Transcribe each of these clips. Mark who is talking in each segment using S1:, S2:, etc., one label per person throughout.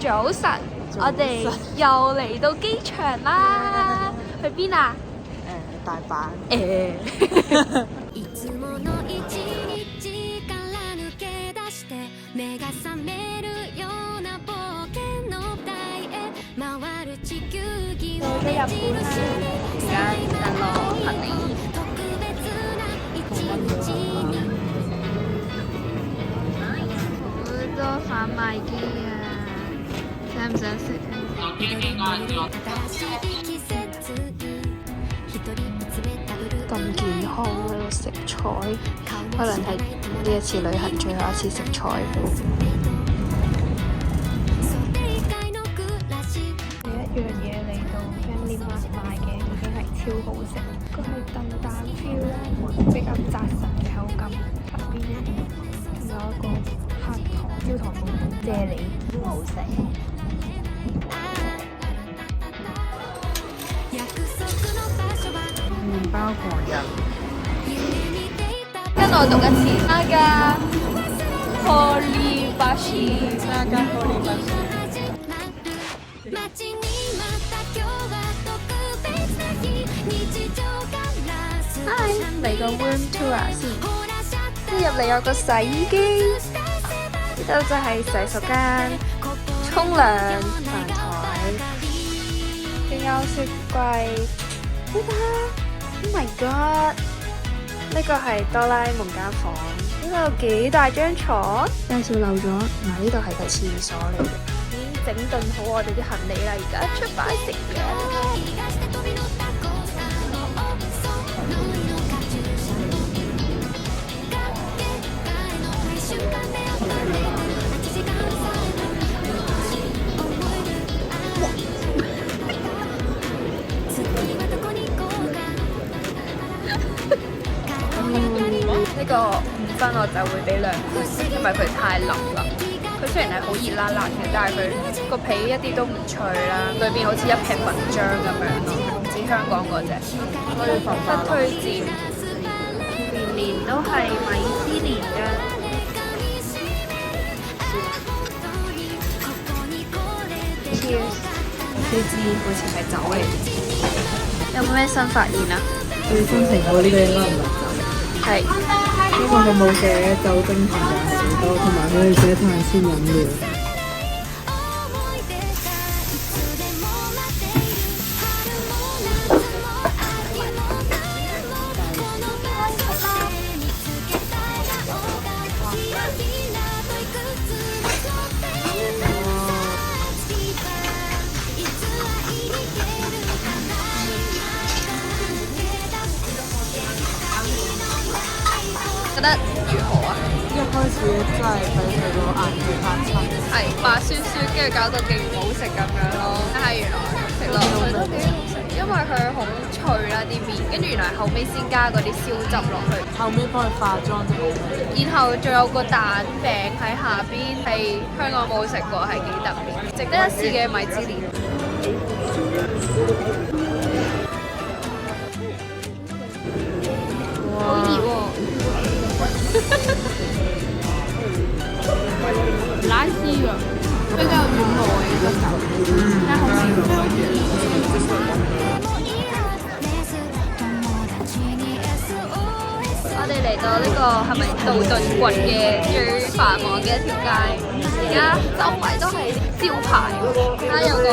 S1: 早晨，我哋又嚟到機場啦，去邊啊？
S2: 大阪。
S3: いつもの一日から抜け出して目が覚めるような冒険の台へ回る地球儀を目印に
S1: 而家等我行李。
S3: 特別な一日に
S1: 好多販賣機啊！想唔想食啊？
S3: 新しい季節に一人見つめたブルー
S2: 咁健康呢個食材，可能係呢一次旅行最後一次食菜。
S4: 第一樣嘢嚟到 Family Mart 買嘅已經係超好食，佢係燉蛋 feel 啦，比較紮實嘅口感，入邊仲有一個黑糖焦糖冇啫喱，好食。
S2: 麵包狂人，
S1: 跟我讀一次。那家 Horibashi，
S2: 那間玻璃巴士。
S3: 街にまた今日は特別な日日常から少し
S1: 嚟個 room tour 先。
S3: ほらシャッター
S1: 呢入嚟有個洗衣機，呢度就係洗手間、沖涼、飯台，仲有雪櫃。睇下 ，Oh my god！呢個係哆啦 A 夢間房，呢度有幾大張床。
S2: 介紹漏咗，嗱呢度係個廁所嚟嘅。
S1: 已經整頓好我哋啲行李啦，而家出發食嘢啦。呢個5分我就會俾2分，因為佢太腍啦。佢雖然係好熱辣辣嘅，但係佢個皮一啲都唔脆啦，裏邊好似一片粉漿咁樣咯，唔似香港嗰隻。不推薦，年年都係米芝蓮嘅。Cheers！
S2: 呢支好似係酒嚟，
S1: 有冇咩新發現啊？
S2: 最新蘋果呢個應該唔係酒，
S1: 係
S2: 因為佢冇寫酒精含量係幾多，同埋佢寫碳酸飲料。
S1: 覺得如何啊？
S2: 一開始真係俾佢個顏值嚇親，
S1: 係白雪雪，跟住搞到勁唔好食咁樣咯。但係原來食落去都幾好食，因為佢好脆啦啲面，跟住原來後尾先加嗰啲燒汁落去，
S2: 後尾幫佢化妝就好味。
S1: 然後仲有個蛋餅喺下邊，係香港冇食過，係幾特別，值得一試嘅米芝蓮。好熱喎！拉絲㗎，比較軟糯嘅質感，但係好味。我哋嚟到呢個係咪道頓堀嘅最繁忙嘅一條街？而家周圍都係招牌，睇有個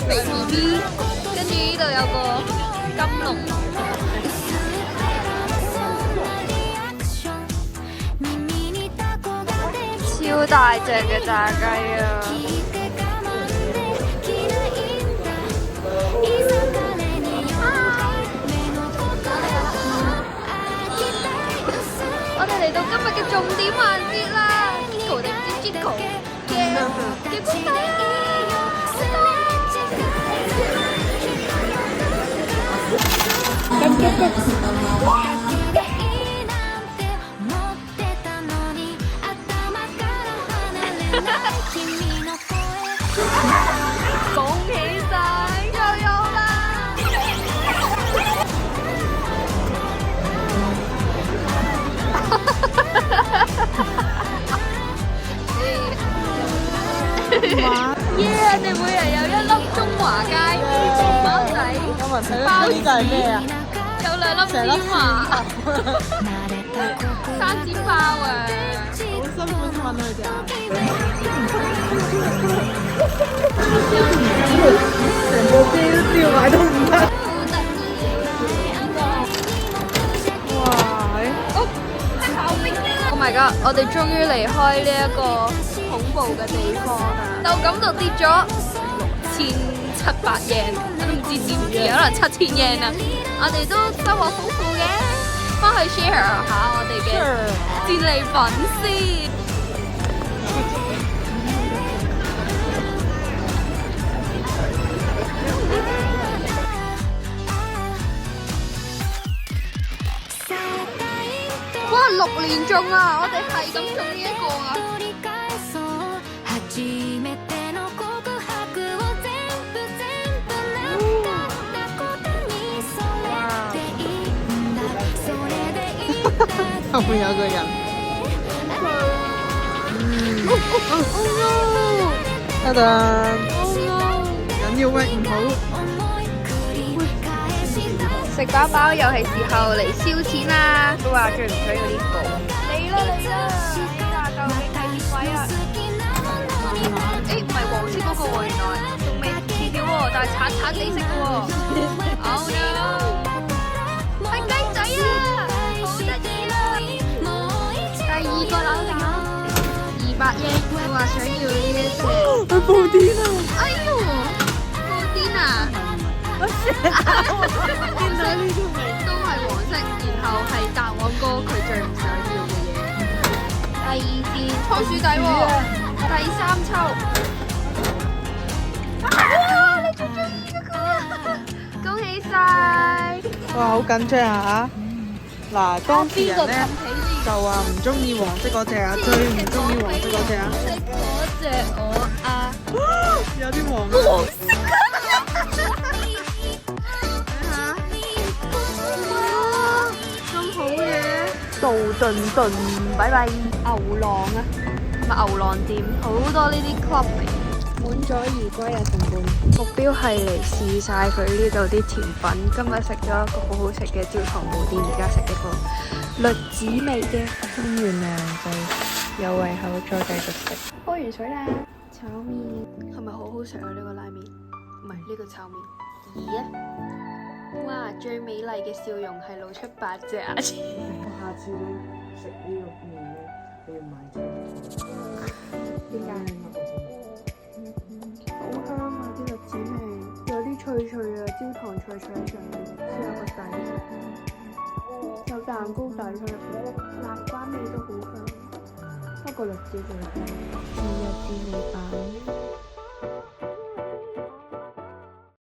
S1: 肥 BB，跟住呢度有個金龍。超大隻嘅炸雞啊！我哋嚟到今日嘅重點環節啦 ，Jiko 定唔知 Jiko 嘅叫公仔啊！恭喜晒，又有啦！耶！人哋每人有一粒中華街紅包仔，
S5: 有冇人睇到呢個係咩啊？
S1: 有2粒芝麻生煎包啊！
S5: 好辛苦先揾到佢哋啊！成部機都吊埋都唔得。哇！Oh
S1: my god！我哋終於離開呢一個恐怖嘅地方啦！就咁就跌咗6700 yen，我都唔知知唔知，可能7000 yen 啊！我哋都收穫豐富嘅，翻去 share 下我哋嘅戰利品先。哇！6連中啊！我哋係咁中呢一個啊！
S5: 後面有個人。得啦。緊要喂唔好。
S1: 食飽飽又係時候嚟燒錢啦！都話最唔想要呢個。嚟啦！究竟係邊位啊？唔係黃色嗰個喎，原來仲未揭曉喎，但係橙地色嘅喎。Oh no！ 係雞仔啊！好得意啊！第2個樓200 yen，佢話想要呢一隻。
S5: 佢布甸啊！
S1: 哎呦，布甸啊！見到呢個都係黃色，然後係大黃哥佢最唔想要嘅嘢。第2件倉鼠仔喎，第3抽。哇！你最中意嗰個啊！恭喜晒！
S5: 哇，好緊張啊嚇！嗱，當事人咧就話唔中意黃色嗰隻啊，最唔中意黃色嗰隻啊。
S1: 嗰隻我啊，
S5: 有啲黃啊！道頓頓，拜拜。
S1: 牛郎啊，係咪牛郎店？好多呢啲 club 嚟。
S2: 滿載而歸啊，同伴！目標係嚟試晒佢呢度啲甜品。今日食咗一個好好食嘅焦糖布甸，而家食一個栗子味嘅。飲完涼就有胃口，再繼續食。
S1: 開完水啦！
S2: 炒麵係咪好好食啊？呢個拉麵唔係呢個炒麵。
S1: 咦啊！哇！最美麗嘅笑容係露出8隻牙齒。
S5: 下次你食呢個麵咧，你要買隻。
S2: 點解？好香啊！啲栗子味，有啲脆脆啊，焦糖脆脆喺上面，先有個底，有蛋糕底喺入邊，南瓜味都好香，不過栗子最香。